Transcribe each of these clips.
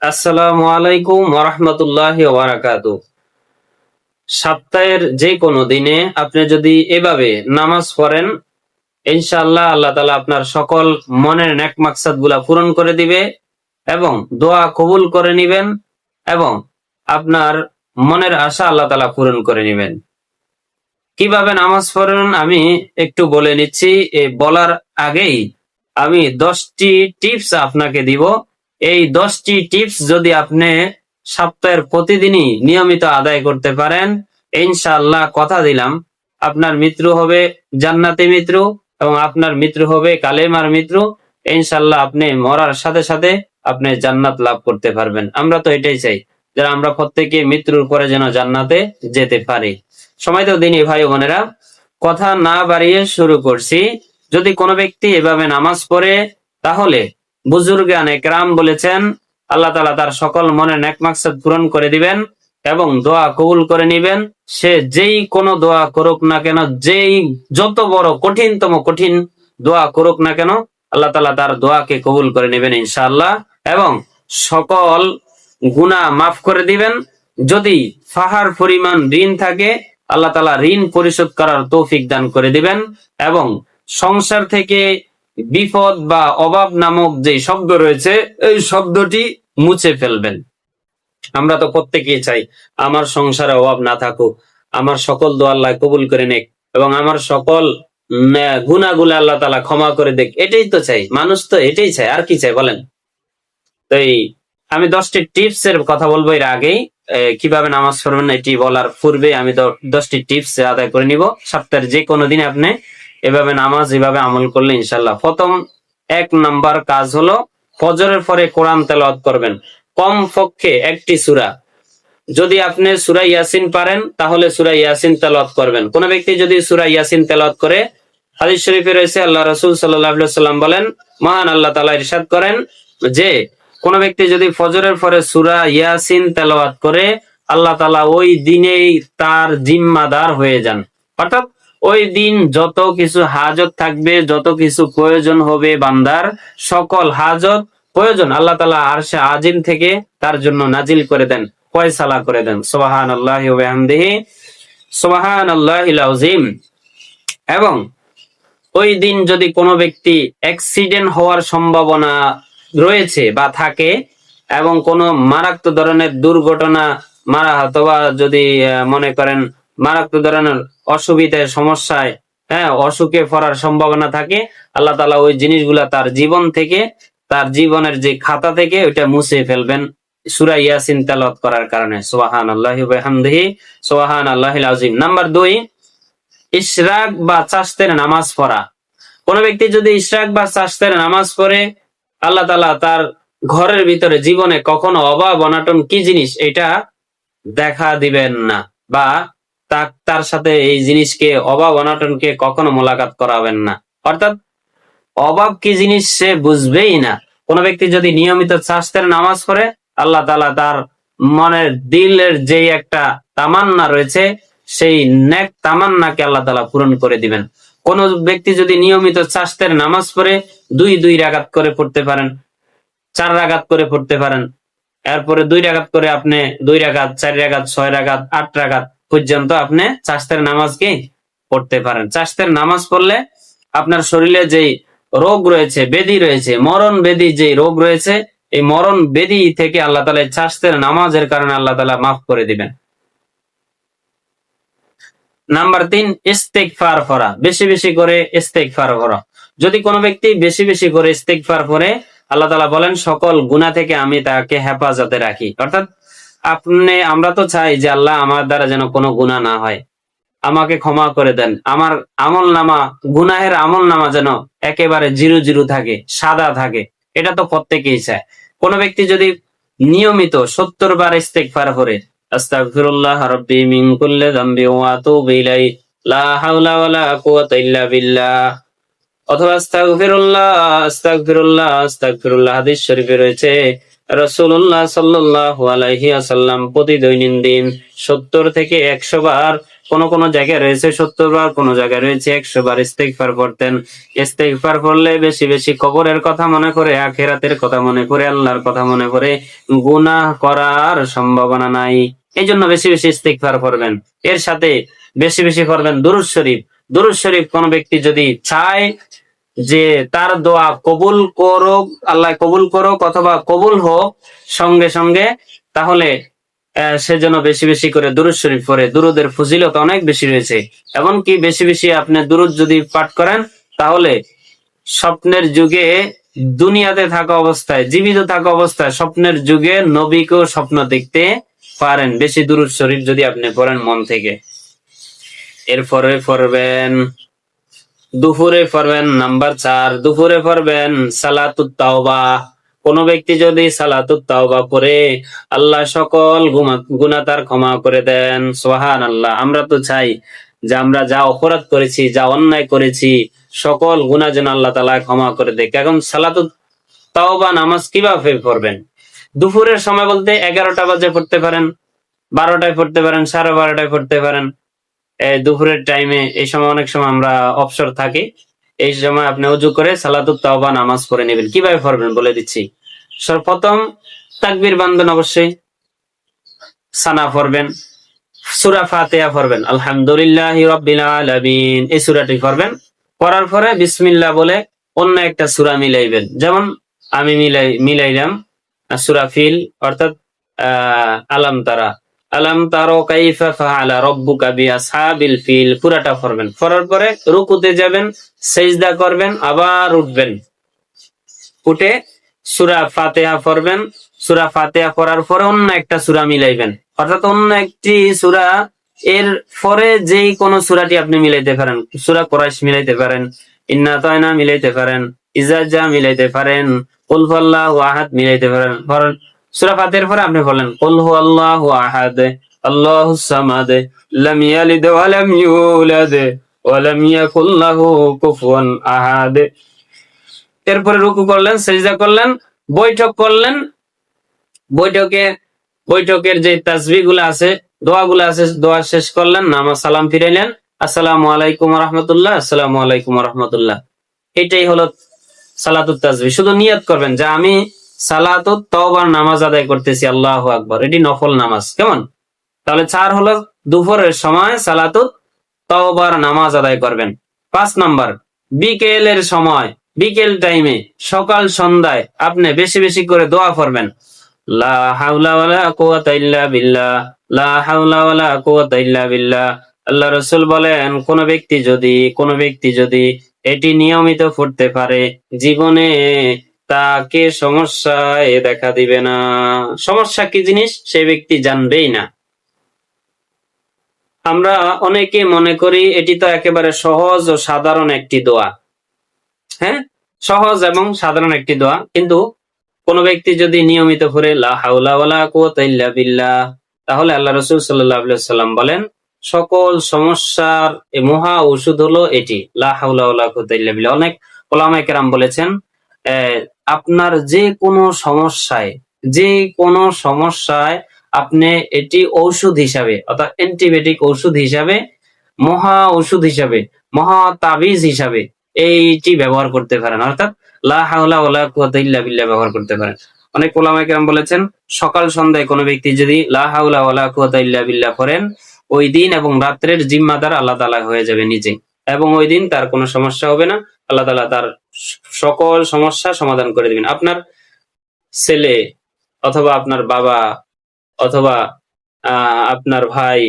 আসসালামু আলাইকুম ওয়া রাহমাতুল্লাহি ওয়া বারাকাতুহু। সপ্তাহের যে কোনো দিনে আপনি যদি এভাবে নামাজ পড়েন, ইনশাআল্লাহ আল্লাহ তাআলা আপনার সকল মনের নেক মাকসাদগুলা পূরণ করে দিবে এবং দোয়া কবুল করে নিবেন এবং আপনার মনের আশা আল্লাহ তাআলা পূরণ করে নিবেন। কিভাবে নামাজ পড়েন আমি একটু বলে নিচ্ছি। বলার আগেই আমি 10টি টিপস আপনাকে দিব। এই 10টি টিপস যদি আপনি সপ্তাহের প্রতিদিনই নিয়মিত আদায় করতে পারেন, ইনশাআল্লাহ কথা দিলাম আপনার মৃত্যু হবে জান্নাতি মৃত্যু এবং আপনার মৃত্যু হবে কালেমার মৃত্যু। ইনশাআল্লাহ আপনি মরার সাথে সাথে আপনি জান্নাত লাভ করতে পারবেন। আমরা তো এটাই চাই, যারা আমরা প্রত্যেকে মৃত্যুর পরে যেন জান্নাতে যেতে পারি। সময় তো দিনই ভাই বোনেরা, কথা না বাড়িয়ে শুরু করছি। যদি কোনো ব্যক্তি এভাবে নামাজ পড়ে, তাহলে বুজুর্গান একরাম বলেছেন আল্লাহ তাআলা তার সকল মনের নেক মাকসাদ পূরণ করে দিবেন এবং দোয়া কবুল করে নিবেন। সে যেই কোনো দোয়া করুক না কেন, যেই যত বড় কঠিনতম কঠিন দোয়া করুক না কেন, আল্লাহ তাআলা তার দোয়াকে কবুল করে নেবেন ইনশাআল্লাহ এবং সকল গুনাহ মাফ করে দিবেন। যদি পাহাড় পরিমাণ ঋণ থাকে, আল্লাহ তাআলা ঋণ পরিশোধ করার তৌফিক দান করে দিবেন এবং সংসার থেকে বিপদ বা অভাব নামক যে শব্দ রয়েছে, এই শব্দটি মুছে ফেলবেন। আমরা তো প্রত্যেকেই চাই আমার সংসারে অভাব না থাকুক, আমার সকল দোয়া আল্লাহ কবুল করে নেক এবং আমার সকল গুনাহগুলো আল্লাহ তাআলা ক্ষমা করে দেখ। এটাই তো চাই, মানুষ তো এটাই চায়, আর কি চাই বলেন? তো আমি 10টি টিপস এর কথা বলবো। এর আগেই কিভাবে নামাজ পড়বেন এটি বলার পূর্বে আমি 10টি টিপস আদায় করে নিব। সপ্তাহের যে কোনো দিন আপনি এভাবে নামাজ এভাবে আমল করলে ইনশাআল্লাহ। প্রথম 1 নাম্বার কাজ হলো ফজরের পরে কোরআন তেলাওয়াত করবেন, কমপক্ষে একটি সূরা। যদি আপনি সূরা ইয়াসিন পারেন তাহলে সূরা ইয়াসিন তেলাওয়াত করবেন। কোন ব্যক্তি যদি সূরা ইয়াসিন তেলাওয়াত করে, হাদিস শরীফে রয়েছে আল্লাহ রাসূল সাল্লাল্লাহু আলাইহি ওয়াসাল্লাম বলেন, মহান আল্লাহ তাআলা ইরশাদ করেন যে কোন ব্যক্তি যদি ফজরের পরে সূরা ইয়াসিন তেলাওয়াত করে, আল্লাহ তাআলা ওই দিনেই তার জিম্মাদার হয়ে যান। অর্থাৎ ওই দিন যত কিছু হাজত থাকবে, যত কিছু প্রয়োজন হবে বান্দার, সকল হাজত প্রয়োজন আল্লাহ তাআলা আরশে আজিম থেকে তার জন্য নাজিল করে দেন, ফয়সালা করে দেন। সুবহানাল্লাহি ওয়া বিহামদিহি সুবহানাল্লাহিল আযীম। এবং ওই দিন যদি কোনো ব্যক্তি অ্যাক্সিডেন্ট হওয়ার সম্ভাবনা রয়েছে বা থাকে এবং কোনো মারাত্মক ধরনের দুর্ঘটনা অথবা যদি মনে করেন মারাত্মক ধরনের অসুবিধায় সমস্যায় অসুখে পড়ার সম্ভাবনা থাকে, আল্লাহ তাআলা ওই জিনিসগুলা তার জীবন থেকে, তার জীবনের যে খাতা থেকে ওইটা মুছে ফেলবেন সূরা ইয়াসিন তেলাওয়াত করার কারণে। সুবহানাল্লাহি ওয়া বিহামদিহি সুবহানাল্লাহিল আযীম। নাম্বার 2, ইশরাক বা চাশতের নামাজ পড়া। কোন ব্যক্তি যদি ইশরাক বা চাশতের নামাজ পড়ে, আল্লাহ তাআলা তার ঘরের ভিতরে জীবনে কখনো অভাব অনাটন কি জিনিস এটা দেখা দিবেন না, বা তার সাথে এই জিনিসকে, অভাব অনাটনকে কখনো মোলাকাত করাবেন না। অর্থাৎ অভাব কি জিনিস সে বুঝবেই না। কোন ব্যক্তি যদি নিয়মিত চাশতের নামাজ পড়ে, আল্লাহ তাআলা তার মনের দিলের যে একটা তামান্না রয়েছে, সেই নেক তামান্নাকে আল্লাহ তাআলা পূরণ করে দিবেন। কোন ব্যক্তি যদি নিয়মিত চাশতের নামাজ পড়ে 2 রাকাত করে পড়তে পারেন, 4 রাকাত করে পড়তে পারেন, এরপরে 2 রাকাত করে আপনি 2 রাকাত, 4 রাকাত, 6 রাকাত, 8 রাকাত পর্যন্ত আপনি চাশতের নামাজকে পড়তে পারেন। চাশতের নামাজ পড়লে আপনার শরীরে যেই রোগ রয়েছে, ব্যাধি রয়েছে, মরণ ব্যাধি যে রোগ রয়েছে, এই মরণ ব্যাধি থেকে আল্লাহ তাআলা চাশতের নামাজের কারণে আল্লাহ তাআলা মাফ করে দিবেন। নাম্বার 3, ইস্তেগফার পড়া, বেশি বেশি করে ইস্তেগফার পড়া। যদি কোনো ব্যক্তি বেশি বেশি করে ইস্তেগফার পড়ে, আল্লাহ তাআলা বলেন সকল গুনাহ থেকে আমি তাকে হেফাজতে রাখি। অর্থাৎ আমরা তো চাই যে আল্লাহ আমার দ্বারা যেন কোনো গুনাহ না হয়, আমাকে ক্ষমা করে দেন, আমার আমল নামা, গুনাহের আমল নামা যেন একেবারে 0 থাকে, সাদা থাকে। এটা তো প্রত্যেকেই চায়। কোন ব্যক্তি যদি নিয়মিত 70 বার ইস্তেগফার করে, আস্তাগফিরুল্লাহ রাব্বি মিন কুল্লি যামবি ওয়া আতুবু ইলাইহি লা হাওলা ওয়ালা কুওয়াতা ইল্লা বিল্লাহ, অথবা আস্তাগফিরুল্লাহ আস্তাগফিরুল্লাহ আস্তাগফিরুল্লাহ। হাদিস শরীফে রয়েছে রাসূলুল্লাহ সাল্লাল্লাহু আলাইহি ওয়াসাল্লাম প্রতি দৈনন্দিন 70 থেকে 100 বার কোন কোন জায়গায় রয়েছে 70 বার, কোন জায়গায় রয়েছে 100 বার ইস্তেগফার পড়তেন। ইস্তেগফার পড়লে বেশি বেশি কবরের কথা মনে করে, আখিরাতের কথা মনে করে, আল্লাহর কথা মনে করে, গুনাহ করার সম্ভাবনা নাই। এই জন্য বেশি বেশি ইস্তেগফার পড়বেন। এর সাথে বেশি বেশি পড়বেন দুরূদ শরীফ। দুরূদ শরীফ কোন ব্যক্তি যদি চায় যে তার দোয়া কবুল করুক, আল্লাহ কবুল করুক অথবা কবুল হোক সঙ্গে সঙ্গে, তাহলে সে যেন বেশি বেশি করে দুরূদ শরীফ পড়ে। দুরুদের ফজিলত অনেক বেশি রয়েছে। এমনকি বেশি বেশি আপনি দুরুদ যদি পাঠ করেন, তাহলে স্বপ্নের যুগে, দুনিয়াতে থাকা অবস্থায়, জীবিত থাকা অবস্থায় স্বপ্নের যুগে নবীকেও স্বপ্ন দেখতে পারেন, বেশি দুরূদ শরীফ যদি আপনি পড়েন মন থেকে। এরপরে পড়বেন দুপুরে পড়বেন নাম্বার 4, দুপুরে পড়বেন সালাতুত তাওবা। কোন ব্যক্তি যদি সালাতুত তাওবা পড়ে, আল্লাহ সকল গুনাহ তার ক্ষমা করে দেন। সুবহানাল্লাহ। আমরা তো চাই যে আমরা যা অপরাধ করেছি, যা অন্যায় করেছি, সকল গুনাহ যেন আল্লাহ তাআলা ক্ষমা করে দেয়। এখন সালাতুত তাওবা নামাজ কিভাবে পড়বেন? দুপুরের সময় বলতে 11টা বাজে পড়তে পারেন, 12টায় পড়তে পারেন, 12:30টায় পড়তে পারেন। দুপুরের টাইমে, এই সময় অনেক সময় আমরা অবসর থাকি, এই সময় আপনি ওযু করে সালাতুত তাওবা নামাজ পড়ে নেবেন। কিভাবে পড়বেন বলে দিচ্ছি। সর্বপ্রথম তাকবীর বাঁধবেন, অবশ্যই সানা পড়বেন, সূরা ফাতিহা পড়বেন, আলহামদুলিল্লাহি রাব্বিল আলামিন, এই সূরাটি পড়বেন। পড়ার পরে বিসমিল্লাহ বলে অন্য একটা সূরা মিলাইবেন। যেমন আমি মিলাইলাম সূরা ফিল, অর্থাৎ আলাম তারা, আলাম তারো কাইফা ফাআলা রাব্বুকা বিআসহাবিল ফিল, পুরাটা পড়বেন। পড়ার পরে রুকুতে যাবেন, সিজদা করবেন, আবার উঠবেন, উঠে সূরা ফাতিহা পড়বেন। সূরা ফাতিহা পড়ার পরে অন্য একটা সূরা মিলাইবেন, অর্থাৎ অন্য একটি সূরা এর পরে যেই কোন সূরাটি আপনি মিলাইতে পারেন। সূরা কুরাইশ মিলাইতে পারেন, ইন্না আতাইনা মিলাইতে পারেন, ইজা জা মিলাইতে পারেন, কুল হুয়াল্লাহু আহাদ মিলাইতে পারেন। সূরা ফাতিহার পরে আপনি বলেন কুল হুয়াল্লাহু আহাদ, আল্লাহুস সামাদ, লাম ইয়ালিদ ওয়া লাম ইউলাদ ওয়া লাম ইয়াকুল লাহু কুফুয়ান আহাদ। এরপরে রুকু করলেন, সিজদা করলেন, বৈঠক করলেন। বৈঠকের যে তাসবিহ গুলো আছে, দোয়া গুলো আছে, দোয়া শেষ করলেন, নামাজ সালাম ফিরাইলেন, আসসালামু আলাইকুম ওয়া রাহমাতুল্লাহ, আসসালামু আলাইকুম ওয়া রাহমাতুল্লাহ। এটাই হলো সালাতুত তাসবিহ। শুধু নিয়ত করবেন যে আমি সালাতুত তাওবার নামাজ আদায় করতেছি, আল্লাহু আকবার। এটি নফল নামাজ। কেমন? তাহলে 4 হলো দুপুরের সময় সালাতুত তাওবার নামাজ আদায় করবেন। 5 নাম্বার বিকেলের সময়, বিকেল টাইমে, সকাল সন্ধ্যায় আপনি বেশি বেশি করে দোয়া পড়বেন। লা হাওলা ওয়ালা কুওয়াতা ইল্লা বিল্লাহ, লা হাওলা ওয়ালা কুওয়াতা ইল্লা বিল্লাহ। আল্লাহ রাসূল বলেন, কোন ব্যক্তি যদি এটি নিয়মিত পড়তে পারে, জীবনে তাকে সমস্যায় দেখা দিবে না। সমস্যা কি জিনিস সে ব্যক্তি জানবেই না। আমরা অনেকে মনে করি এটি তো একেবারে সহজ ও সাধারণ একটি দোয়া। হ্যাঁ, সহজ এবং সাধারণ একটি দোয়া, কিন্তু কোন ব্যক্তি যদি নিয়মিত পড়ে লা হাওলা ওয়ালা কুওয়াতা ইল্লা বিল্লাহ, তাহলে আল্লাহ রাসূল সাল্লাল্লাহু আলাইহি ওয়াসাল্লাম বলেন সকল সমস্যার মহা ঔষধ হলো এটি, লা হাওলা ওয়ালা কুওয়াতা ইল্লা বিল্লাহ। অনেক উলামায়ে কেরাম বলেছেন আপনার যে কোনো সমস্যায় আপনি এটি ঔষধ হিসাবে, অর্থাৎ অ্যান্টিবায়োটিক ঔষধ হিসাবে, মহা ঔষধ হিসাবে, মহা তাবিজ হিসাবে এইটি ব্যবহার করতে পারেন, অর্থাৎ লা হাওলা ওয়ালা কুওয়াতা ইল্লা বিল্লাহ ব্যবহার করতে পারেন। অনেক উলামায়ে কেরাম বলেছেন সকাল সন্ধ্যায় কোনো ব্যক্তি যদি লা হাওলা ওয়ালা কুওয়াতা ইল্লা বিল্লাহ পড়েন, ওই দিন এবং রাত্রের জিম্মাদার আল্লাহ তাআলা হয়ে যাবে নিজে, এবং ওই দিন তার কোনো সমস্যা হবে না। আল্লাহ তাআলা তার সকল সমস্যা সমাধান করে দিবেন। আপনার ছেলে অথবা আপনার বাবা অথবা আপনার ভাই,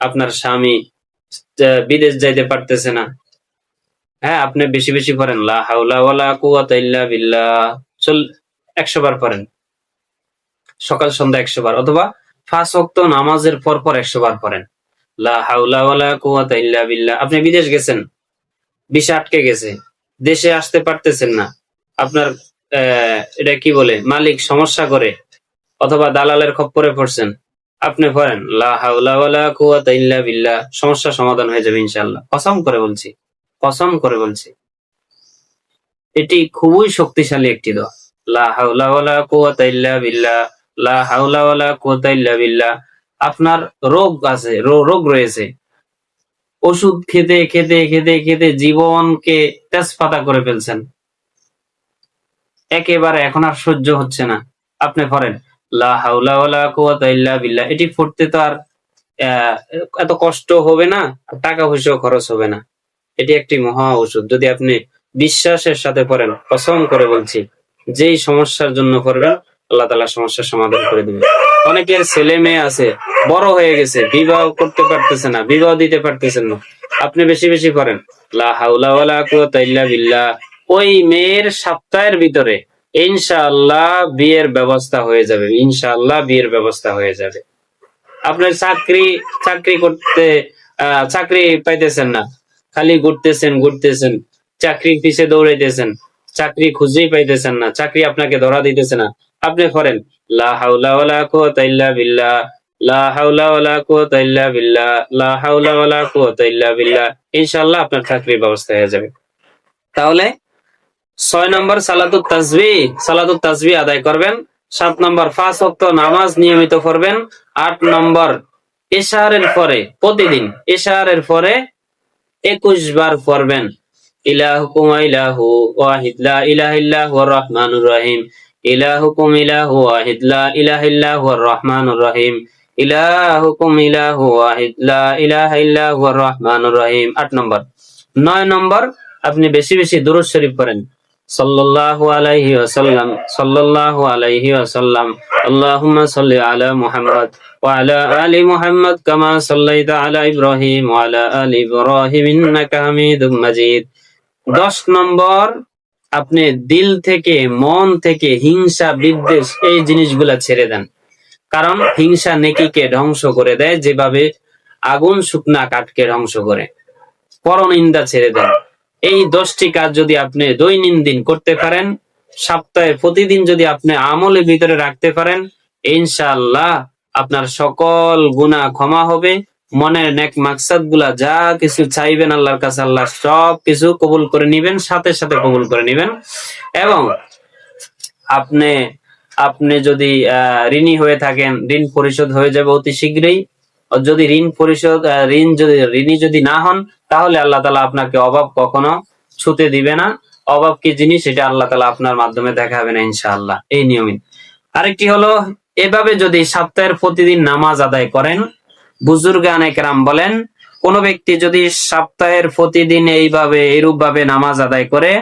আপনার স্বামী বিদেশ যাইতে পারতেছে না, হ্যাঁ, আপনি বেশি বেশি পড়েন লা হাওলা ওয়ালা কুওয়াতা ইল্লা বিল্লাহ, 100 বার পড়েন, সকাল সন্ধ্যা 100 বার, অথবা 5 ওয়াক্ত নামাজের পর 100 বার পড়েন লা হাওলা ওয়ালা কুওয়াতা ইল্লা বিল্লাহ। আপনি বিদেশ গেছেন, ভিসা আটকে গেছে, দেশে আসতে পারতেছেন না, আপনার এটা কি বলে মালিক সমস্যা করে, অথবা দালালের খপ্পরে পড়ছেন, আপনি পড়েন লা হাওলা ওয়ালা কুওয়াতা ইল্লা বিল্লাহ, সমস্যা সমাধান হয়ে যাবে ইনশাআল্লাহ। কসম করে বলছি এটি খুবই শক্তিশালী একটি দোয়া, লা হাওলা ওয়ালা কুওয়াতা ইল্লা বিল্লাহ, লা হাওলা ওয়ালা কুওয়াতা ইল্লা বিল্লাহ। আপনার রোগ আছে, রোগ রয়েছে, ওষুধ খেতে খেতে খেতে খেতে জীবনকে তেজপাতা করে ফেলছেন, একেবারে এখন আর সহ্য হচ্ছে না। আপনি পড়েন লা হাওলা ওয়ালা কুওয়াতা ইল্লা বিল্লাহ, এটি পড়তে তো আর আহ, এত কষ্ট হবে না, আর টাকা পয়সাও খরচ হবে না। এটি একটি মহা ঔষধ। যদি আপনি বিশ্বাসের সাথে পড়েন, কসম করে বলছি, যেই সমস্যার জন্য পড়বেন আল্লাহ তাআলা সমস্যার সমাধান করে দিবেন। অনেকের ছেলে মেয়ে আছে, বড় হয়ে গেছে, বিবাহ করতে পারতেছে না, বিবাহ দিতে পারতেছেন না, আপনি বেশি বেশি পড়েন লা হাওলা ওয়ালা কুওয়াতা ইল্লা বিল্লাহ, ওই মেয়ের সপ্তাহের ভিতরে ইনশাআল্লাহ বিয়ের ব্যবস্থা হয়ে যাবে, ইনশাআল্লাহ বিয়ের ব্যবস্থা হয়ে যাবে। আপনার চাকরি করতে চাকরি পাইতেছেন না, খালি ঘুরতেছেন ঘুরতেছেন, চাকরির পিছে দৌড়াইতেছেন, চাকরি খুঁজেই পাইতেছেন না, চাকরি আপনাকে ধরা দিতেছে না, আপনি করেন লা হাওলা ওয়ালা কুওয়াতা ইল্লা বিল্লাহ, লা হাওলা ওয়ালা কুওয়াতা ইল্লা বিল্লাহ, লা হাওলা ওয়ালা কুওয়াতা ইল্লা বিল্লাহ, ইনশাআল্লাহ আপনার চাকরির ব্যবস্থা হয়ে যাবে। তাহলে 6 নম্বর সালাতুত তাসবিহ আদায় করবেন। 7 নম্বর 5 ওয়াক্ত নামাজ নিয়মিত পড়বেন। 8 নম্বর ইশারের পরে প্রতিদিন ইশারের পরে 21 বার পড়বেন ইলাহুকুম ইলাহু ওয়াহিদ লা ইলাহা ইল্লা হুয়ার রহমানুর রহিম, ইলাহুকুম ইলাহু ওয়াহিদ লা ইলাহা ইল্লা হুয়ার রহমানুর রহিম, ইলাহুকুম ইলাহু ওয়াহিদ লা ইলাহা ইল্লা হুয়ার রহমানুর রহিম। 8 নম্বর। 9 নম্বর, আপনি বেশি বেশি দুরূদ শরীফ পড়েন সাল্লাল্লাহু আলাইহি ওয়াসাল্লাম, সাল্লাল্লাহু আলাইহি ওয়াসাল্লাম, আল্লাহুম্মা সাল্লি আলা মুহাম্মদ ওয়া আলা আলি মুহাম্মদ কামা সাল্লাইতা আলা ইব্রাহিম ওয়া আলা আলি ইব্রাহিম ইন্নাকা হামিদুম মাজিদ। 10 নম্বর, আপনি দিল থেকে মন থেকে হিংসা বিদ্বেষ এই জিনিসগুলা ছেড়ে দেন, কারণ হিংসা নেকিকে ধ্বংস করে দেয়, যেভাবে আগুন শুকনা কাঠকে ধ্বংস করে। পরনিন্দা ছেড়ে দেন। এই 10টি কাজ যদি আপনি দৈনন্দিন করতে পারেন, সপ্তাহে প্রতিদিন যদি আপনি আমলের ভিতরে রাখতে পারেন, ইনশাআল্লাহ আপনার সকল গুনাহ ক্ষমা হবে, মনের নেক মাকসাদ গুলা যা কিছু চাইবেন আল্লাহর কাছে আল্লাহ সব কিছু কবুল করে নিবেন, সাথে সাথে কবুল করে নিবেন। এবং আপনি আপনি যদি ঋণী হয়ে থাকেন, ঋণ পরিশোধ হয়ে যাবে অতি শীঘ্রই। যদি ঋণী যদি না হন, তাহলে আল্লাহ তাআলা আপনাকে অভাব কখনো ছুতে দিবে না। অভাব কি জিনিস, এটা আল্লাহ তাআলা আপনার মাধ্যমে দেখাবে না ইনশাআল্লাহ, এই নিয়মিত। আরেকটি হলো, এভাবে যদি সপ্তাহের প্রতিদিন নামাজ আদায় করেন, বুজুর্গানে কেরাম বলেন, কোন ব্যক্তি যদি সপ্তাহের প্রতিদিন এইরূপ ভাবে নামাজ আদায় করে,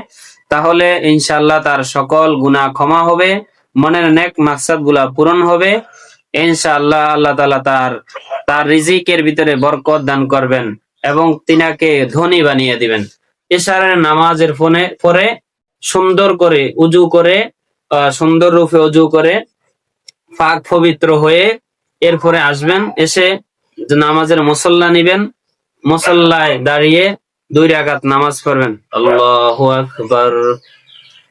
তাহলে ইনশাআল্লাহ তার সকল গুনাহ ক্ষমা হবে, মনের নেক মাকসাদ গুলা পূরণ হবে, ইনশাআল্লাহ আল্লাহ তাআলা তার রিজিকের ভিতরে বরকত দান করবেন এবং তিনাকে ধনী বানিয়ে দিবেন। এশারের নামাজের পরে সুন্দর করে উজু করে, সুন্দর রূপে উজু করে পাক পবিত্র হয়ে এরপরে আসবেন, এসে নামাজের মুসল্লা নিবেন, মুসল্লায় দাঁড়িয়ে 2 রাকাত নামাজ পড়বেন। আল্লাহু আকবার।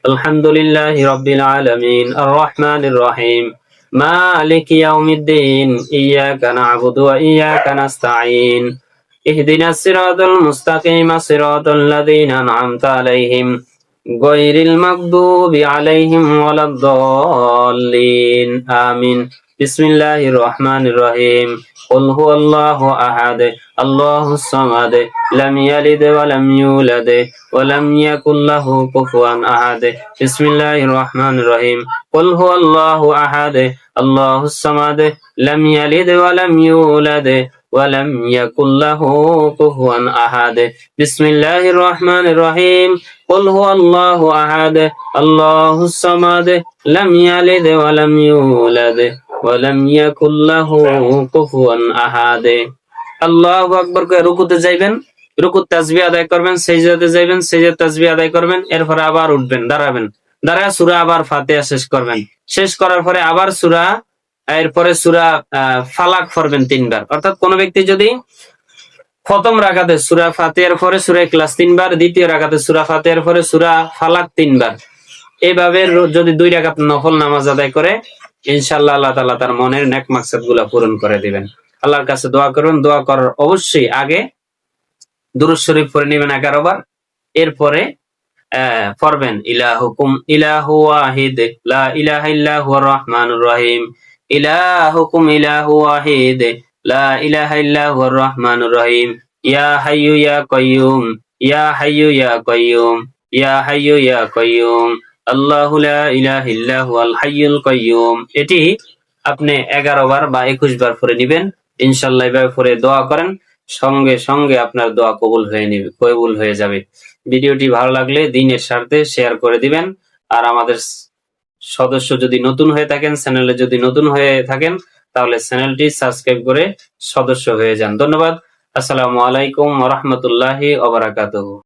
আলহামদুলিল্লাহি রাব্বিল আলামিন আর রহমানির রহিম মালিকি ইয়াউমিদ্দিন ইয়্যাকা না'বুদু ওয়া ইয়্যাকা নাস্তাঈন ইহদিনাস সিরাতাল মুস্তাকিম সিরাতাল লাযীনা আন'আমতা আলাইহিম গায়রিল মাগদুবি আলাইহিম ওয়ালাদ-দাল্লিন আমিন। বিসমিল্লাহির রহমানির রহিম। কুল হুয়াল্লাহু আহাদ আল্লাহুস সামাদ লাম ইয়ালিদ ওয়া লাম ইউলাদ ওয়া লাম ইয়াকুল লাহু কুফুয়ান আহাদ। বিসমিল্লাহির রহমানির রহিম। কুল হুয়াল্লাহু আহাদ আল্লাহুস সামাদ লাম ইয়ালিদ ওয়া লাম ইউলাদ ওয়া লাম ইয়াকুল লাহু কুফুয়ান আহাদ। বিসমিল্লাহির রহমানির রহিম। কুল হুয়াল্লাহু আহাদ আল্লাহুস সামাদ লাম ইয়ালিদ ওয়া লাম ইউলাদ ওয়া লাম ইয়াকুল লাহু কুফুয়ান আহাদ। আল্লাহু আকবার করে রুকুতে যাইবেন, রুকুত তাসবিহ আদায় করবেন, সিজদাতে যাইবেন, সিজদাত তাসবিহ আদায় করবেন, এরপর আবার উঠবেন, দাঁড়াবেন, দাঁড়ায় সূরা আবার ফাতিহা শেষ করবেন, শেষ করার পরে আবার সূরা, এরপরে সূরা ফালাক পড়বেন 3 বার। অর্থাৎ কোন ব্যক্তি যদি প্রথম রাকাতে সূরা ফাতিহার পরে সূরা ইখলাস 3 বার, দ্বিতীয় রাকাতে সূরা ফাতিহার পরে সূরা ফালাক 3 বার, এইভাবে যদি 2 রাকাত নফল নামাজ আদায় করে, ইনশাআল্লাহ আল্লাহ তাআলা তার মনের নেক মাকসাদ গুলা পূরণ করে দিবেন। আল্লাহর কাছে দোয়া করবেন। দোয়া করার অবশ্যই আগে দুরূদ শরীফ পড়ে নেবেন 11 বার, এরপরে পড়বেন ইলাহুকুম ইলাহু ওয়াহিদ লা ইলাহা ইল্লা হুয়ার রহমানুর রহিম, ইলাহুকুম ইলাহু ওয়াহিদ লা ইলাহা ইল্লা হুয়ার রহমানুর রহিম, ইয়া হাইয়ু ইয়া কাইয়ুম, ইয়া হাইয়ু ইয়া কাইয়ুম, ইয়া হাইয়ু ইয়া কাইয়ুম, আল্লাহু লা ইলাহা ইল্লা হুয়াল হাইয়ুল কাইয়ুম। এটি আপনি 11 বার বা 21 বার পড়ে নিবেন। ইনশাআল্লাহ এভাবে পড়ে দোয়া করেন, সঙ্গে সঙ্গে আপনার দোয়া কবুল হয়ে যাবে। ভিডিওটি ভালো লাগলে দ্বীনের স্বার্থে শেয়ার করে দিবেন। আর আমাদের সদস্য যদি নতুন হয়ে থাকেন, চ্যানেলে যদি নতুন হয়ে থাকেন, তাহলে চ্যানেলটি সাবস্ক্রাইব করে সদস্য হয়ে যান। ধন্যবাদ। আসসালামু আলাইকুম ওয়া রাহমাতুল্লাহি ওয়া বারাকাতুহু।